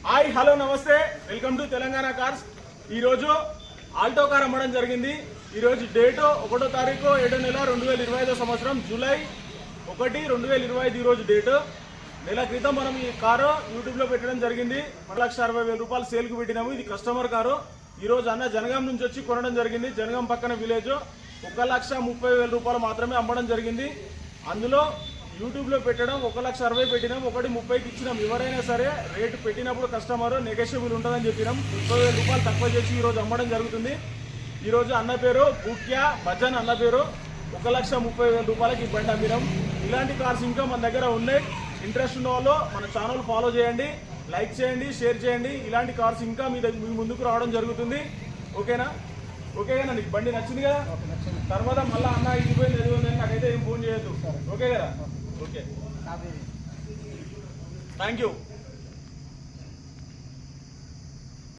Hi hello నమస్తే welcome to Telangana cars. ఈరోజు Alto car అమ్మడం జరిగింది. ఈరోజు డేటు 1వ తారీఖు 7వ నెల 2025 సంవత్సరం జూలై 1, 2025 ఈరోజు డేటు. నెల క్రితం మనం ఈ కారు యూట్యూబ్లో పెట్టడం జరిగింది. 1,60,000 రూపాయలు సేల్కి పెట్టినాము. ఇది కస్టమర్ కారు. ఈరోజు అన్న జనగాం నుంచి వచ్చి కొనడం జరిగింది. జనగాం పక్కన విలేజ్ 1,30,000 రూపాయలు మాత్రమే అమ్మడం జరిగింది. అందులో యూట్యూబ్లో పెట్టడం 1,60,000 పెట్టినాం, 1,30,000కి ఇచ్చినాం. ఎవరైనా సరే రేటు పెట్టినప్పుడు కస్టమర్ నెగోషియబుల్ ఉంటుందని చెప్పినాం. 30,000 రూపాయలు తక్కువ చేసి ఈరోజు అమ్మడం జరుగుతుంది. ఈరోజు అన్న పేరు బూక్యా భజన్ అన్న పేరు. 1,30,000 రూపాయలకి బండి అమ్మినాం. ఇలాంటి కార్స్ ఇంకా మన దగ్గర ఉన్నాయి. ఇంట్రెస్ట్ ఉన్న వాళ్ళు మన ఛానల్ ఫాలో చేయండి, లైక్ చేయండి, షేర్ చేయండి. ఇలాంటి కార్స్ ఇంకా మీ ముందుకు రావడం జరుగుతుంది. ఓకేనా? ఓకేనా? నీకు బండి నచ్చింది కదా? తర్వాత మళ్ళీ అన్న ఇది పోయింది ఎదుగుందని నాకైతే ఏం ఫోన్ చేయొద్దు. ఓకే కదా? Okay, thank you.